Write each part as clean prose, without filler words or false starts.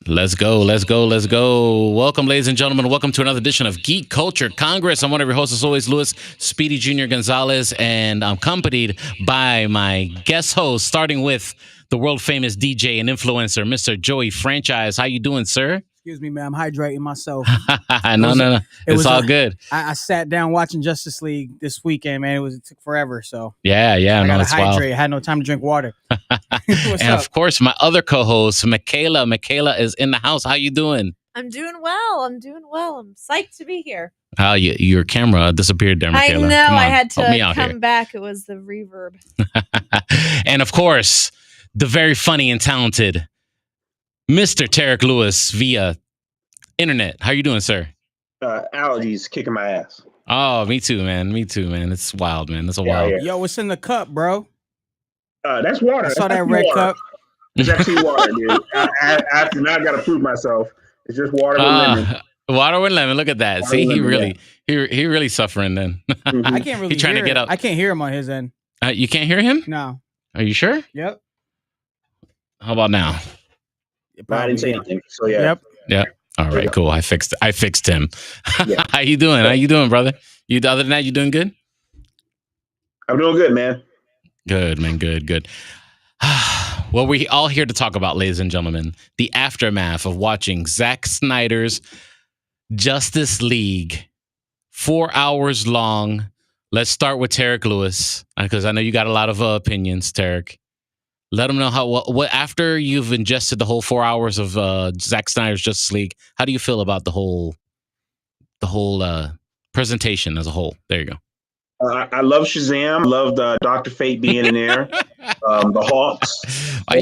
Let's go. Let's go. Let's go. Welcome, ladies and gentlemen. Welcome to another edition of Geek Culture Congress. I'm one of your hosts, as always, Louis Speedy Jr. Gonzalez, and I'm accompanied by my guest host, starting with the world famous DJ and influencer, Mr. Joey Franchise. How you doing, sir? Excuse me, man. I'm hydrating myself. No. It's all good. I sat down watching Justice League this weekend, man. It took forever. So yeah. I No, gotta it's hydrate. wild. I had no time to drink water. And of course, my other co-host, Michaela. Michaela is in the house. How you doing? I'm doing well. I'm psyched to be here. How your camera disappeared there, Michaela. I know. Come on, I had help me to out come here. back. It was the reverb. And of course, the very funny and talented Mr. Tarek Lewis via internet. How you doing, sir? Allergies kicking my ass. Oh, me too, man. It's wild, man. It's a wild. Yeah. Yo, what's in the cup, bro? That's water. I saw That's that red water. cup. It's actually water, dude. Now I got to prove myself. It's just water with lemon. Water with lemon. Look at that. Water See, with lemon, he really suffering then. Mhm. I can't really He trying to hear get it. up. I can't hear him on his end. You can't hear him? No. Are you sure? Yep. How about now? I didn't say anything. So yeah. Yep. All right, cool. I fixed him. Yeah. How you doing? How you doing, brother? Other than that, you doing good? I'm doing good, man. Good, man. Good. Well, we're all here to talk about, ladies and gentlemen, the aftermath of watching Zack Snyder's Justice League. 4 hours long. Let's start with Tarek Lewis, because I know you got a lot of opinions, Tarek. Let them know what after you've ingested the whole 4 hours of Zack Snyder's Justice League. How do you feel about the whole presentation as a whole? There you go. I love Shazam. Loved Dr. Fate being in there. The Hawks. Why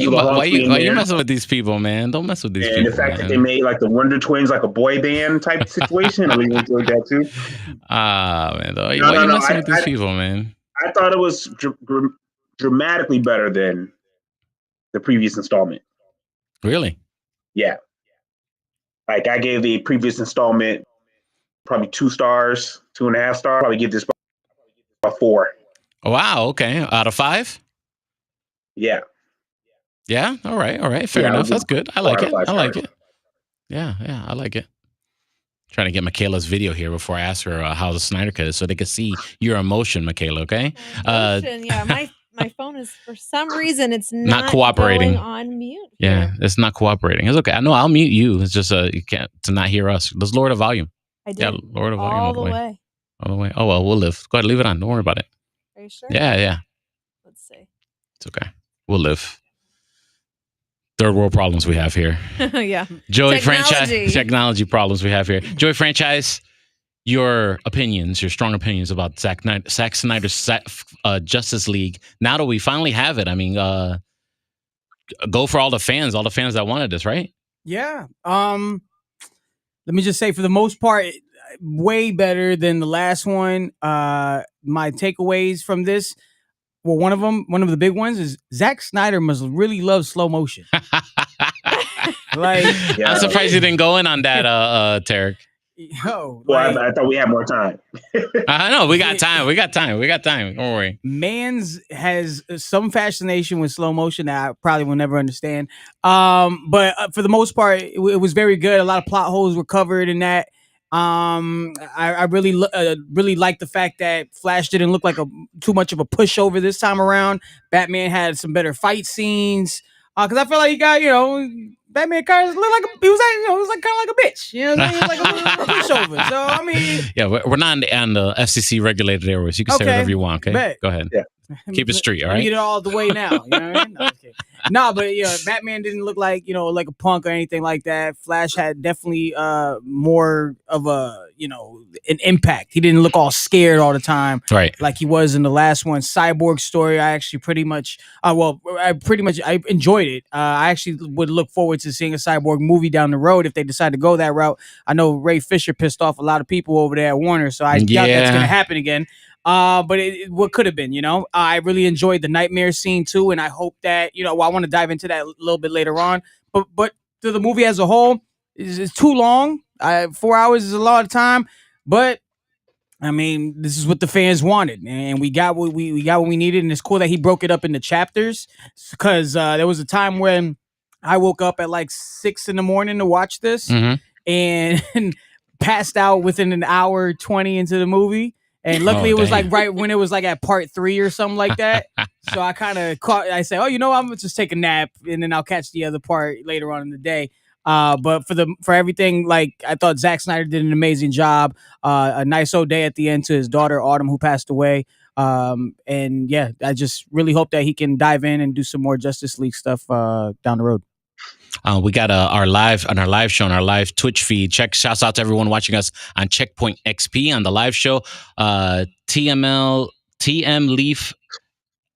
you there. messing with these people, man? Don't mess with these And people. the fact man. that they made like the Wonder Twins like a boy band type situation. I really enjoyed that too. Man. Why you No, messing with these people, man? I thought it was dramatically better than the previous installment. Really? Yeah. Like I gave the previous installment probably 2 stars, 2.5 stars. Probably give this about 4. Oh, wow. Okay. Out of 5? Yeah. Yeah. All right. Fair Yeah, enough. That's good. I like it. I like stars. it. Yeah. I like it. Trying to get Michaela's video here before I ask her how the Snyder Cut is, so they can see your emotion, Michaela. Okay. Yeah, my phone is, for some reason, it's not cooperating. going on mute. Yeah, here. it's not cooperating. It's okay. I know. I'll mute you. It's just you can't to not hear us. Let's lower the volume. I did. Yeah, lower the volume all the way. All the way. Oh well, we'll live. Go ahead, leave it on. Don't worry about it. Are you sure? Yeah. Let's see. It's okay. We'll live. Third world problems we have here. Yeah. Joey Technology. Franchise. Technology problems we have here. Joey Franchise, your strong opinions about Zack Snyder's Justice League. Now that we finally have it, I mean, go for all the fans that wanted this, right? Yeah. Let me just say, for the most part, way better than the last one. My takeaways from this. Well, one of the big ones is Zack Snyder must really love slow motion. Like, Yeah. I'm surprised you didn't go in on that, Tarek. yo, Well, like, I thought we had more time. I know we got time. Don't worry. Mans has some fascination with slow motion that I probably will never understand. But for the most part, it was very good. A lot of plot holes were covered in that. I really like the fact that Flash didn't look like too much of a pushover this time around. Batman had some better fight scenes. Because I feel like he got, Batman kind of looked like he was like kind of like a bitch. You know what I'm saying? He was like a pushover. So I mean, Yeah, we're not on the FCC regulated areas. You can say Okay, whatever you want. Okay, bet. go ahead. Yeah. Keep it street. All Let me right. get it all the way now. You know what I mean? No, okay. No, but Batman didn't look like like a punk or anything like that. Flash had definitely more of a an impact. He didn't look all scared all the time Right. like he was in the last one. Cyborg story, I actually pretty much I enjoyed it. I actually would look forward to seeing a Cyborg movie down the road if they decide to go that route. I know Ray Fisher pissed off a lot of people over there at Warner, so I doubt that's going to happen again. But what could have been, I really enjoyed the nightmare scene too, and I hope that I want to dive into that a little bit later on. But to the movie as a whole, it's too long. 4 hours is a lot of time, but I mean, this is what the fans wanted, and we got what we needed. And it's cool that he broke it up into chapters, because there was a time when I woke up at like 6 in the morning to watch this Mhm. and passed out within an hour 20 into the movie. And luckily Oh, it was damn. like right when it was like at part 3 or something like that. So I kind of I said, oh, I'm gonna just take a nap and then I'll catch the other part later on in the day. But for everything, like I thought Zack Snyder did an amazing job. A nice old day at the end to his daughter Autumn, who passed away. And yeah, I just really hope that he can dive in and do some more Justice League stuff down the road. We got our live show on our live Twitch feed. Shouts out to everyone watching us on Checkpoint XP on the live show. TM Leaf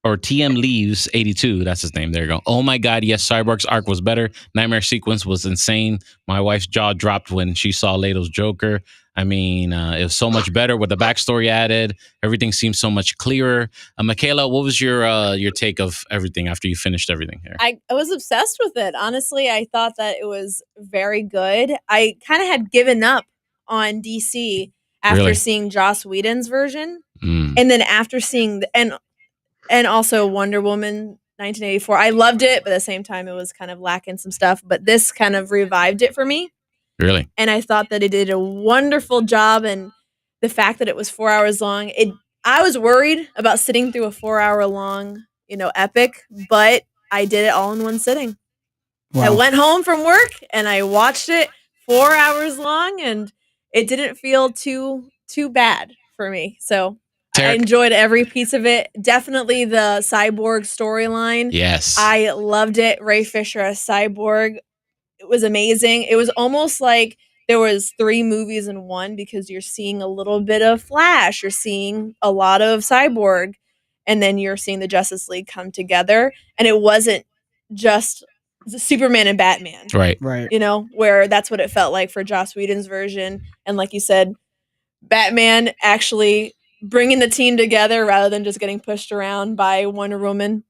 or TM Leaves 82. That's his name. There you go. Oh my God. Yes. Cyborg's arc was better. Nightmare sequence was insane. My wife's jaw dropped when she saw Leto's Joker. I mean, it was so much better with the backstory added. Everything seems so much clearer. Michaela, what was your take of everything after you finished everything here? I was obsessed with it. Honestly, I thought that it was very good. I kind of had given up on DC after Really? seeing Joss Whedon's version. Mm. And then after seeing and also Wonder Woman 1984. I loved it, but at the same time it was kind of lacking some stuff. But this kind of revived it for me. Really? And I thought that it did a wonderful job. And the fact that it was 4 hours long, I was worried about sitting through a 4 hour long, epic, but I did it all in one sitting. Wow. I went home from work and I watched it 4 hours long, and it didn't feel too bad for me. So I enjoyed every piece of it. Definitely the Cyborg storyline. Yes. I loved it. Ray Fisher as Cyborg. It was amazing. It was almost like there was 3 movies in one, because you're seeing a little bit of Flash, you're seeing a lot of Cyborg, and then you're seeing the Justice League come together. And it wasn't just Superman and Batman. Right. Where that's what it felt like for Joss Whedon's version. And like you said, Batman actually bringing the team together rather than just getting pushed around by Wonder Woman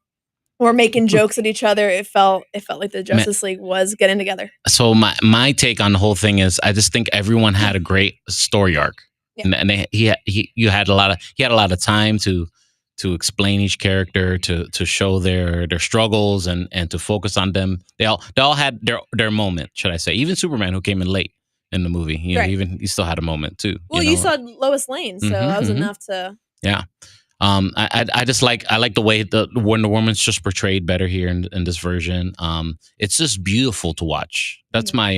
or making jokes at each other. It felt like the Justice League was getting together. So my take on the whole thing is, I just think everyone had a great story arc, and he had a lot of time to explain each character, to show their struggles and to focus on them. They all had their moment, should I say? Even Superman, who came in late in the movie, even he still had a moment too. Well, you saw Lois Lane, so that was enough to. Yeah. I just like the way the Wonder Woman's just portrayed better here in this version. It's just beautiful to watch. That's my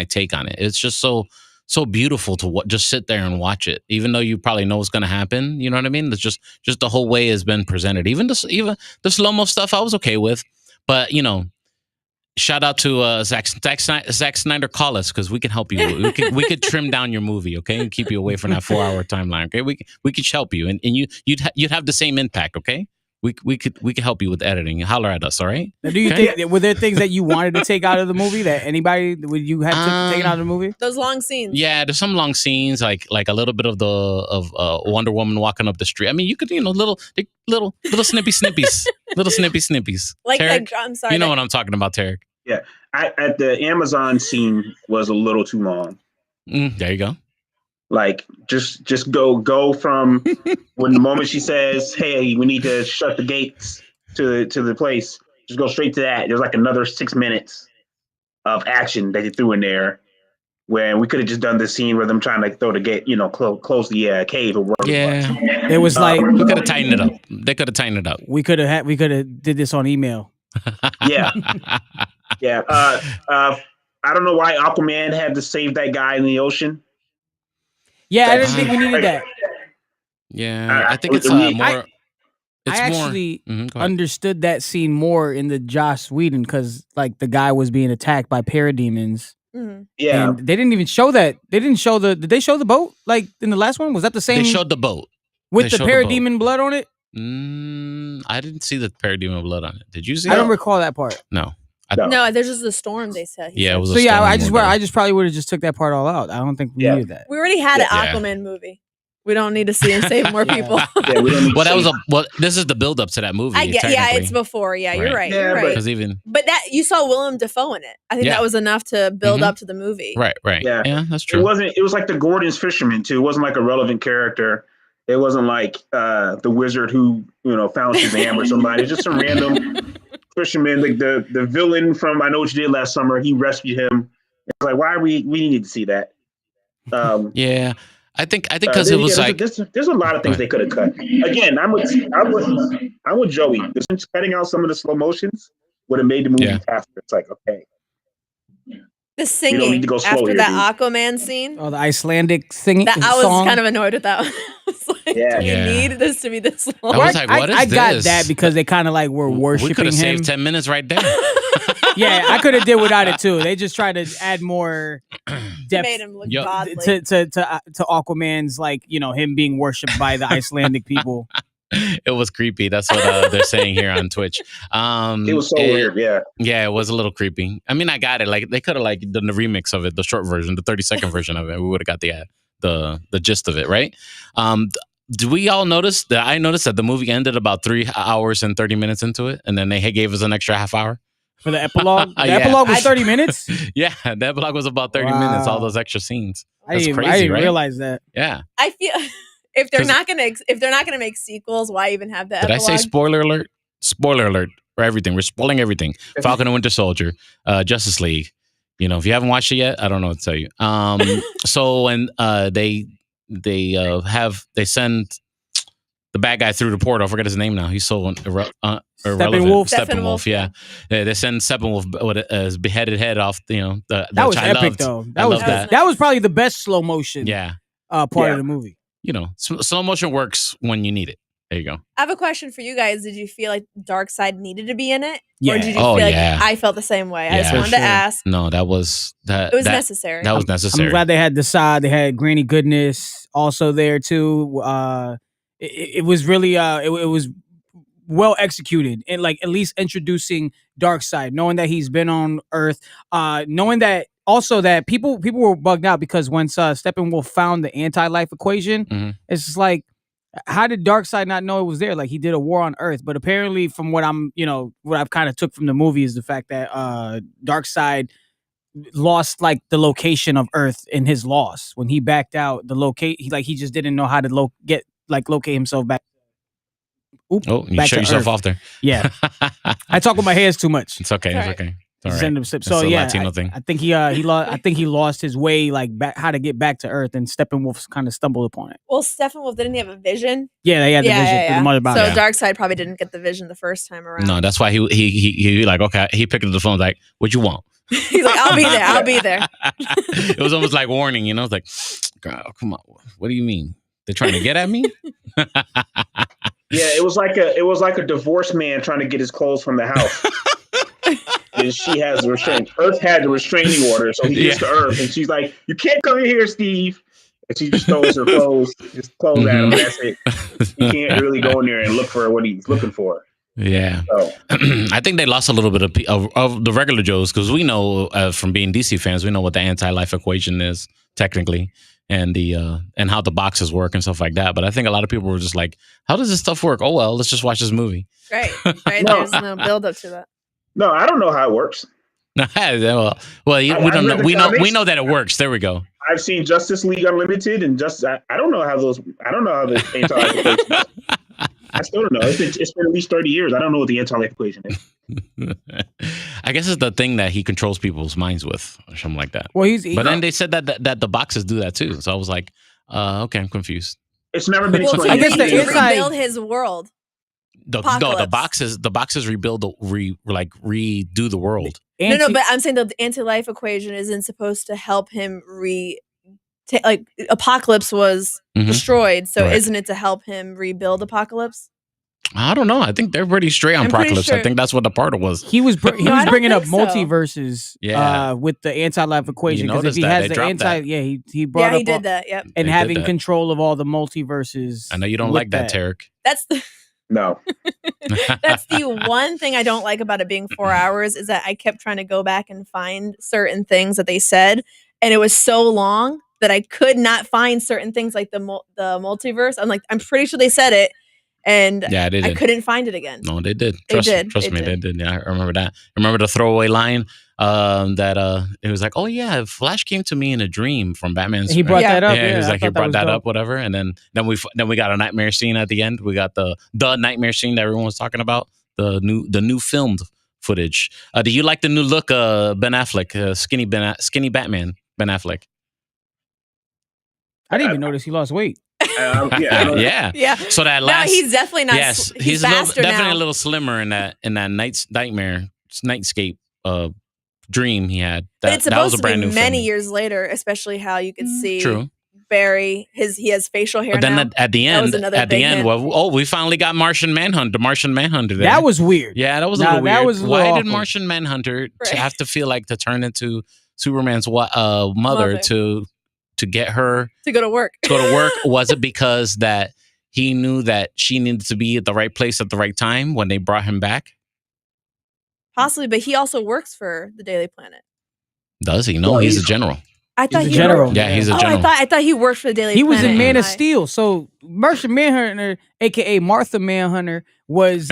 take on it. It's just so beautiful to just sit there and watch it, even though you probably know what's going to happen. You know what I mean? It's just the whole way it's been presented. Even the slow-mo stuff I was okay with, but shout out to Zack Snyder. Call us, because we can help you. We could trim down your movie, okay, and keep you away from that 4 hour timeline. Okay, we could help you, and you'd have the same impact. Okay, we could help you with editing. Holler at us, all right? Now, do you think were there things that you wanted to take out of the movie that would you have taken out of the movie? Those long scenes. Yeah, there's some long scenes, like a little bit of Wonder Woman walking up the street. I mean, you could little snippies, little snippies. Like Tarek, I'm sorry. you know what I'm talking about, Tarek. Yeah, at the Amazon scene was a little too long. There you go. Like just go from when the moment she says, "Hey, we need to shut the gates to the place," just go straight to that. There's like another 6 minutes of action that they threw in there, where we could have just done the scene where them trying to throw the gate, close the cave or whatever. Yeah, it was like we could have tightened it up. They could have tightened it up. We could have did this on email. Yeah. Yeah. I don't know why Aquaman had to save that guy in the ocean. Yeah, I didn't think we needed that. Yeah, I think it's more. I actually understood that scene more in the Joss Whedon, because like the guy was being attacked by parademons. Mm-hmm. Yeah, and they didn't even show that. They didn't show Did they show the boat like in the last one? Was that the same? They showed the boat with the parademon blood on it. I didn't see the parademon blood on it. Did you see? I don't recall that part. No. No, there's just a storm. They said. Yeah, it was. So yeah, I just probably would have just took that part all out. I don't think we needed that. We already had an Aquaman movie. We don't need to see him save more people. Yeah, we don't need this is the build up to that movie. It's before. Yeah, you're right. Yeah, you're right. But that you saw Willem Dafoe in it. I think that was enough to build up to the movie. Right. Yeah, that's true. It was like the Gordon's fisherman too. It wasn't like a relevant character. It wasn't like the wizard who found Shazam or somebody. It's just some random Fisherman, like the villain from I Know What You Did Last Summer, he rescued him. It's like, why are we need to see that? Yeah, I think because it was like there's a lot of things they could have cut. Again, I'm with Joey. Just cutting out some of the slow motions would have made the movie faster. It's like, okay, the singing don't need to go slow after here, that Aquaman scene. Oh, the Icelandic singing I was song. kind of annoyed with that one. I was like, do we need this to be this long? I was like, what is I this? got that because they kind of like were worshiping We could have him. saved 10 minutes right there. Yeah, I could have did without it too. They just tried to add more depth Made him look Yo- godly. to Aquaman's, like, you know, him being worshipped by the Icelandic people. It was creepy. That's what they're saying here on Twitch. it was so weird. Yeah, Yeah, it was a little creepy. I mean, I got it. Like they could have like done the remix of it, the short version, the 30-second version of it. We would have got the gist of it, right? Do we all notice that? I noticed that the movie ended about 3 hours and 30 minutes into it, and then they gave us an extra half hour For the epilogue? The Yeah. epilogue was 30 minutes? Yeah, the epilogue was about 30 minutes. All those extra scenes. I That's didn't crazy, right? realize that. Yeah. I feel if they're 'Cause- not gonna make sequels, why even have that? Did I say spoiler alert? Spoiler alert for everything. We're spoiling everything. Falcon and Winter Soldier, Justice League. You know, if you haven't watched it yet, I don't know what to tell you. So when they send the bad guy through the portal. I forget his name now. He's so irrelevant. Steppenwolf. Steppenwolf, yeah. They send Steppenwolf with his beheaded head off. You know, That was which I epic, loved. though. I loved that. That was probably the best slow motion Yeah, part of the movie. you know, slow motion works when you need it. There you go. I have a question for you guys. Did you feel like Darkseid needed to be in it? Yeah. Or did you Oh, feel like yeah. I felt the same way? I just Yeah. wanted For to sure. ask. No, that was that. It was that, necessary. That was necessary. I'm glad they had the side. They had Granny Goodness also there too. It was really it was well executed, and like at least introducing Darkseid, knowing that he's been on Earth, knowing that also that people were bugged out because once Steppenwolf found the anti-life equation, Mhm. it's just like, how did Darkseid not know it was there? Like, he did a war on Earth, but apparently from what I've kind of took from the movie is the fact that Darkseid lost like the location of Earth in his loss when he backed out. He just didn't know how to locate himself back. Oop, Oh, you back shut to yourself Earth. off there. Yeah, I talk with my hands too much. It's okay. It's Alright. okay. It's all Send right. him sip. It's So a yeah, Latino thing. I think he lost his way, like back, how to get back to Earth, and Steppenwolf kind of stumbled upon it. Well, Steppenwolf didn't he have a vision? Yeah, they had the vision. The mother box. So Yeah. Darkseid probably didn't get the vision the first time around. No, that's why he like, okay. He picked up the phone like, what you want? He's like, I'll be there. I'll be there. It was almost like warning, you know. It's like, girl, come on. What do you mean? They're trying to get at me? Yeah, it was like a divorced man trying to get his clothes from the house. And she has the restraint. Earth had the restraining order, so he gets to Earth, and she's like, "You can't come in here, Steve." And she just throws her clothes at him. And that's it. You can't really go in there and look for what he's looking for. Yeah. So, I think they lost a little bit of the regular Joes because we know from being DC fans, we know what the anti-life equation is technically, and the and how the boxes work and stuff like that. But I think a lot of people were just like, "How does this stuff work?" Oh well, let's just watch this movie. Right. No. There's no build up to that. no, I don't know how it works. well, we I've don't know. read the We comics. know that it works. There we go. I've seen Justice League Unlimited, and I don't know how the anti-life equation is. I still don't know. It's been at least 30 years. I don't know what the anti-life equation is. I guess it's the thing that he controls people's minds with, or something like that. Well, But then they said that the boxes do that too. So I was like, okay, I'm confused. It's never been Well, explained. I guess the to inside- rebuild his world. The Apocalypse. boxes redo the world. No, but I'm saying the anti-life equation isn't supposed to help him Apocalypse was Mhm. destroyed, so Right. isn't it to help him rebuild Apocalypse? I don't know. I think they're pretty straight on I'm pretty Apocalypse. I sure- think that's what the part was. he was No, I don't bringing up think so. multiverses, Yeah. with the anti-life equation, because if noticed he that. has They the dropped anti, that. yeah, he brought Yeah, up he did that. Yep. and They did having that. control of all the multiverses. I know you don't with like that, Tarek. That's the No. that's the one thing I don't like about it being 4 hours is that I kept trying to go back and find certain things that they said, and it was so long that I could not find certain things like the multiverse. I'm pretty sure they said it, and Yeah, they I did. couldn't find it again. No, they did. They Trust did. me, They they did. Yeah, I remember that. I remember the throwaway line that it was like, "Oh yeah, Flash came to me in a dream from Batman's." He brought Yeah. that up. Yeah, he was I like, he thought brought was that dope. up, whatever, and then we got a nightmare scene at the end. We got the nightmare scene that everyone was talking about. The new filmed footage. Do you like the new look, Ben Affleck, skinny Batman, Ben Affleck? I didn't even notice he lost weight. Yeah. So that No, last, he's definitely not. yes, He's a faster definitely now. a little slimmer in that nightscape dream he had. But That it's that was supposed a brand to be new many filming. years later, especially how you could see True. Barry. He has facial hair But then now. at the That was end, another big hint. we finally got Martian Manhunter. The Martian Manhunter. There. That was weird. Yeah, that was a Nah, little weird. that was a Why little did awkward. Martian Manhunter Right. have to feel like to turn into Superman's mother to get her to go to work. Was it because that he knew that she needed to be at the right place at the right time when they brought him back? Possibly, but he also works for the Daily Planet. Does he? No, Well, he's a general. I thought He's a he general. worked. Yeah, he's a Oh, general. I thought he worked for the Daily He Planet. was in Man of I- Steel. So Martian Manhunter, aka Martha Manhunter, was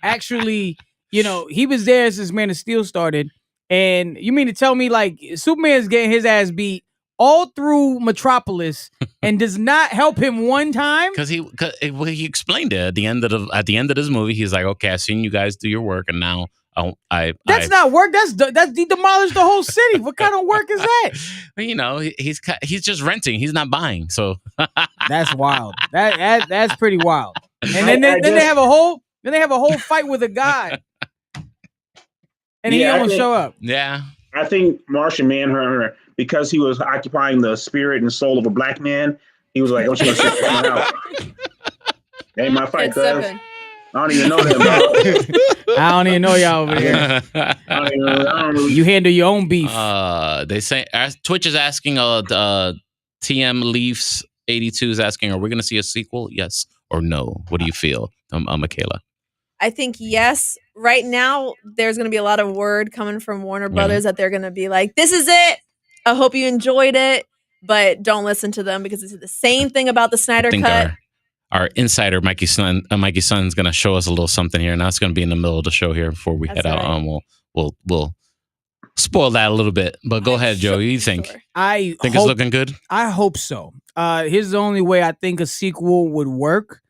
actually, he was there since Man of Steel started. And you mean to tell me like Superman's getting his ass beat all through Metropolis and does not help him one time? Because he explained it at the end of this movie. He's like, okay, I've seen you guys do your work, and now That's not work. That's he demolished the whole city. What kind of work is that? he's just renting. He's not buying. So That's wild. That's pretty wild. And then I they just- have a whole fight with a god, and he Yeah, I don't think- show up. yeah. I think Martian Manhunter, because he was occupying the spirit and soul of a black man, he was like, I'm just gonna sit in my house. Ain't my fight, It's cuz. seven. I don't even know them, bro. I don't even know y'all over here. I don't really. You handle your own beef. They say Twitch is asking. TM Leafs 82 is asking, are we going to see a sequel? Yes or no? What do you feel, Michaela? I think yes. Right now, there's going to be a lot of word coming from Warner Brothers that they're going to be like, this is it. I hope you enjoyed it, but don't listen to them because it's the same thing about the Snyder I think Cut. our insider Mikey Sutton is going to show us a little something here, and that's going to be in the middle of the show here before we That's head out. right. We'll spoil that a little bit, but go ahead, Joe. What do you think? Sure. I Think hope, it's looking good? I hope so. Here's the only way I think a sequel would work.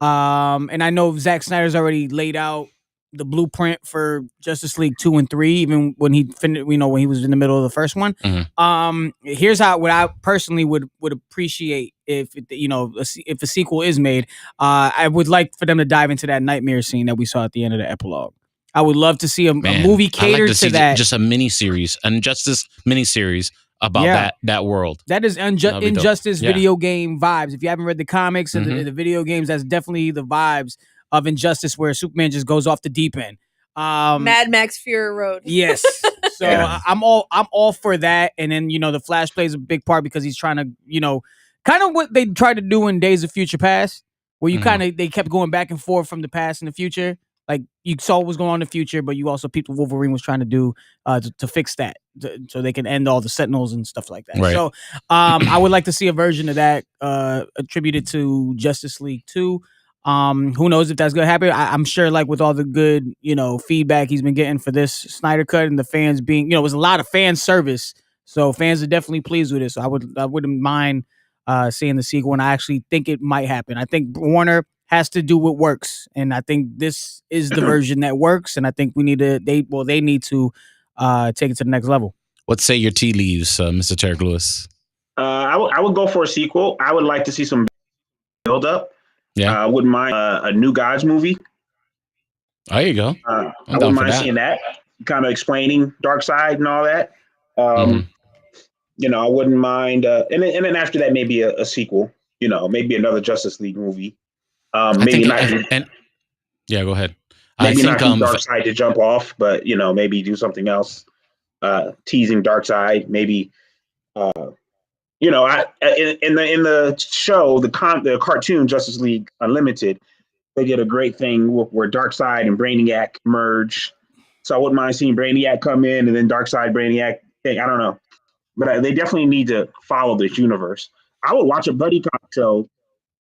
And I know Zack Snyder's already laid out the blueprint for Justice League 2 and 3, even when he finished, when he was in the middle of the first one. Mhm. Here's what I personally would appreciate if if a sequel is made. I would like for them to dive into that nightmare scene that we saw at the end of the epilogue. I would love to see a movie catered to that. Just a miniseries, Injustice miniseries about that world. That is That'd be dope. Injustice Yeah. video game vibes. If you haven't read the comics and the video games, that's definitely the vibes of Injustice, where Superman just goes off the deep end. Mad Max Fury Road. Yes. So Yeah. I'm all for that. And then the Flash plays a big part because he's trying to kind of what they tried to do in Days of Future Past, where you they kept going back and forth from the past and the future. Like you saw what was going on in the future, but you also peeped what Wolverine was trying to do to fix that, so they can end all the Sentinels and stuff like that. Right. So I would like to see a version of that attributed to Justice League 2. Who knows if that's gonna happen? I'm sure, like with all the good feedback he's been getting for this Snyder Cut and the fans being it was a lot of fan service, so fans are definitely pleased with it. So I wouldn't mind seeing the sequel, and I actually think it might happen. I think Warner has to do what works, and I think this is the version that works, and I think they need to take it to the next level. What say your tea leaves, Mr. Tarek Lewis? I would go for a sequel. I would like to see some build up. Yeah. I wouldn't mind a New Gods movie. There you go. I down wouldn't for mind that. seeing that, kind of explaining Darkseid and all that. I wouldn't mind, and then after that, maybe a sequel. Maybe another Justice League movie. Maybe not. Yeah, go ahead. Maybe I think not Darkseid to jump off, but maybe do something else. Teasing Darkseid, maybe. In the show, the cartoon Justice League Unlimited, they did a great thing where Darkseid and Brainiac merge. So I wouldn't mind seeing Brainiac come in and then Darkseid, Brainiac. I don't know, but they definitely need to follow this universe. I would watch a buddy cop show,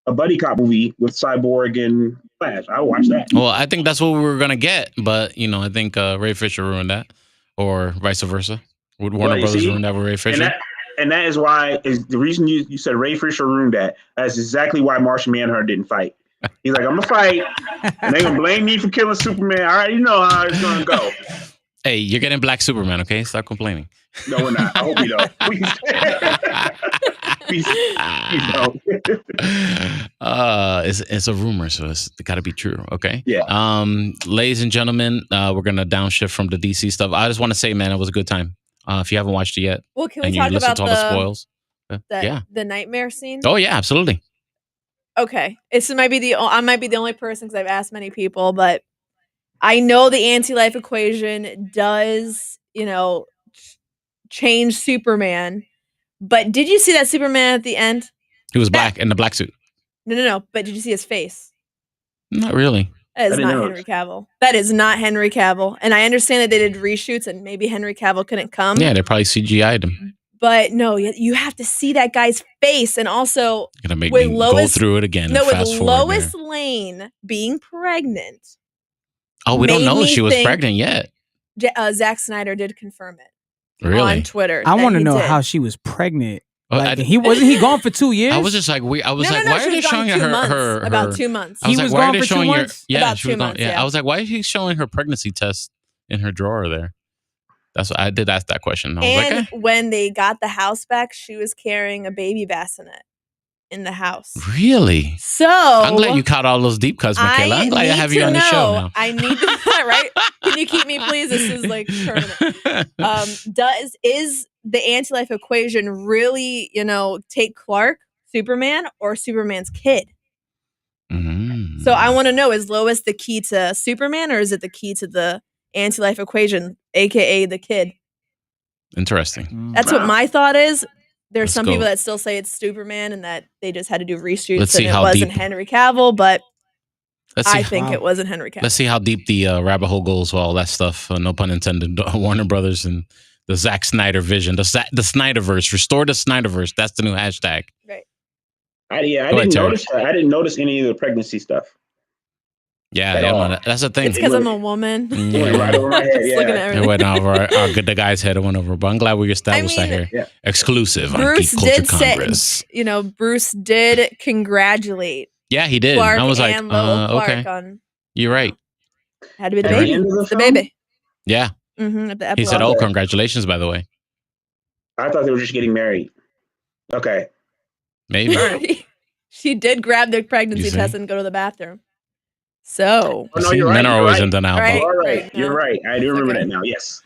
a buddy cop movie with Cyborg and Flash. I would watch that. Well, I think that's what we were gonna get, but I think Ray Fisher ruined that, or vice versa. Would Warner Brothers ruin that with Ray Fisher? And that is why is the reason you said Ray Fisher ruined that. That's exactly why Martian Manhunter didn't fight. He's like, I'm gonna fight, and they're gonna blame me for killing Superman. I already know how it's gonna go. Hey, you're getting Black Superman, okay? Stop complaining. No, we're not. I hope you don't. Please don't. It's a rumor, so it's got to be true. Okay. Yeah. Ladies and gentlemen, we're gonna downshift from the DC stuff. I just want to say, man, it was a good time. If you haven't watched it yet, Well, can we and you talk listen about to all the spoils, the nightmare scene? Oh yeah, absolutely. Okay, I might be the only person because I've asked many people, but I know the anti-life equation does, change Superman. But did you see that Superman at the end? He was black in the black suit. No. But did you see his face? Not really. That is not Henry Cavill. That is not Henry Cavill. And I understand that they did reshoots and maybe Henry Cavill couldn't come. Yeah, they probably CGI'd him. But no, you have to see that guy's face. And also, gonna make me go through it again. No, with Lois Lane being pregnant. Oh, we don't know if she was pregnant yet. Zack Snyder did confirm it. Really? On Twitter. I want to know how she was pregnant. Well, like, he wasn't gone for 2 years? I was just like, why are they showing her about 2 months? I was like, why are they showing her? Yeah, about she was 2 months. Yeah, I was like, why is he showing her pregnancy test in her drawer there? That's what I did ask that question. I was like, when they got the house back, she was carrying a baby bassinet in the house. Really? So I'm glad you caught all those deep cuts, Michaela. I'm glad I have you on the show now. I need to right? Can you keep me, please? This is like permanent. Is the anti-life equation really, take Clark, Superman, or Superman's kid? Mm. So I want to know, is Lois the key to Superman, or is it the key to the anti-life equation, aka the kid? Interesting. That's what my thought is. There's some people that still say it's Superman and that they just had to do reshoots and it wasn't Henry Cavill, but I think it wasn't Henry Cavill. Let's see how deep the rabbit hole goes with all that stuff. No pun intended. Warner Brothers and the Zack Snyder vision, the Snyderverse. Restore the Snyderverse. That's the new hashtag. Right. I didn't notice that. I didn't notice any of the pregnancy stuff. Yeah, that's the thing. It's because I'm a woman. Yeah. Right over my head. Looking at everything. It went over the guy's head. It went over. But I'm glad we established that here. Yeah. Exclusive Bruce on Geek Culture did Congress. Bruce did congratulate. Yeah, he did. Clark I was like, and Clark okay. on, You're right. Had to be the baby. It's the baby. Yeah. Mm-hmm, he said, "Oh, congratulations, by the way." I thought they were just getting married. Okay. Maybe. She did grab the pregnancy test and go to the bathroom. So men are always in denial. Right, all right. You're right. I do remember that now. Yes.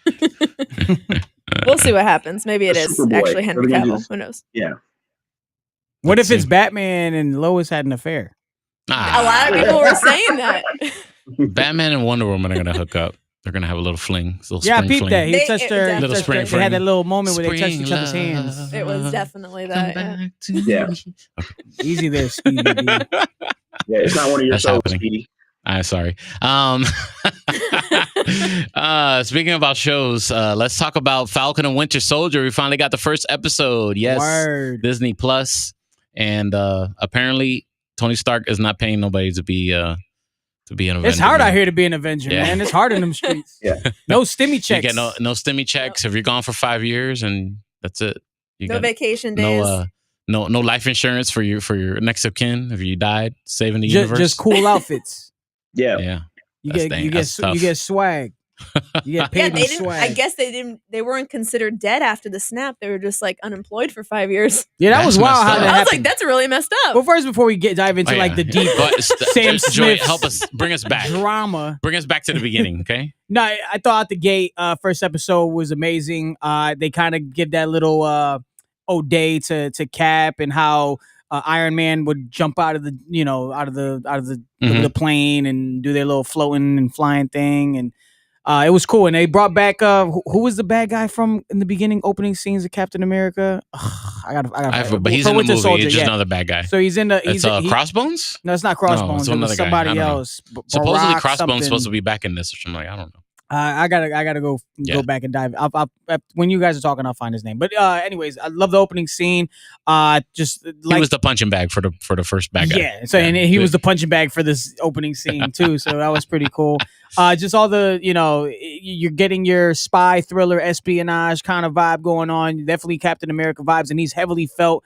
We'll see what happens. Maybe it is actually Henry Cavill. Who knows? Yeah. What if it's Batman and Lois had an affair? A lot of people were saying that. Batman and Wonder Woman are gonna hook up. They're gonna have a little fling. I peeped that. He touched her. Little spring fling. They had that little moment where they touched each other's hands. It was definitely that. Yeah. Easy there, Speedy. Yeah, it's not one of your shows, Speedy. I'm sorry. Speaking about shows, let's talk about Falcon and Winter Soldier. We finally got the first episode. Yes, Word. Disney Plus, and apparently Tony Stark is not paying nobody to be an Avenger. It's hard out here to be an Avenger, man. It's hard in them streets. No stimmy checks. You get no stimmy checks if you're gone for 5 years, and that's it. You no vacation days. No life insurance for your next of kin if you died saving the universe. Just cool outfits. Yeah. You get swag. You get paid in swag. I guess they weren't considered dead after the snap. They were just like unemployed for 5 years. Yeah, that was wild how that happened. I was like, that's really messed up. Well, first before we dive into like the deep Sam Smith, help us bring us back. Drama. Bring us back to the beginning, okay? No, I thought the gate first episode was amazing. They kind of give that little ode to Cap and how Iron Man would jump out of the the plane and do their little floating and flying thing, and it was cool. And they brought back who was the bad guy from in the beginning opening scenes of Captain America? But he's in the movie. Soldier, he's just another bad guy. So he's in the. It's Crossbones. No, it's not Crossbones. No, it was somebody else. Supposedly Crossbones supposed to be back in this or something. I don't know. I gotta go back and dive. I'll when you guys are talking, I'll find his name. But anyways, I love the opening scene. Just like, he was the punching bag for the first bad guy. Yeah. So and he was the punching bag for this opening scene too. So that was pretty cool. Just all the you're getting your spy thriller espionage kind of vibe going on. Definitely Captain America vibes, and he's heavily felt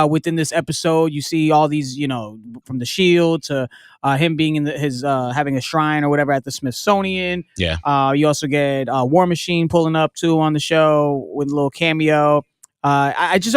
within this episode. You see all these, from the Shield to him being in his having a shrine or whatever at the Smithsonian. Yeah. You also get War Machine pulling up too on the show with a little cameo. I just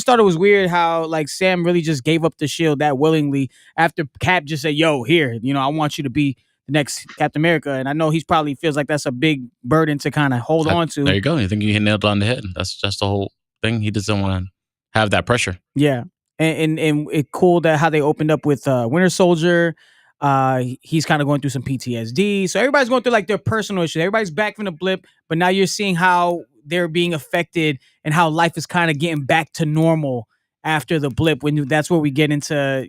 thought it was weird how like Sam really just gave up the shield that willingly after Cap just said, "Yo, here, I want you to be the next Captain America." And I know he's probably feels like that's a big burden to kind of hold on to. There you go. I think you nailed it on the head. That's just the whole thing. He doesn't want to have that pressure. Yeah, and it cool that how they opened up with Winter Soldier. He's kind of going through some PTSD, so everybody's going through like their personal issues. Everybody's back from the blip, but now you're seeing how they're being affected and how life is kind of getting back to normal after the blip. That's where we get into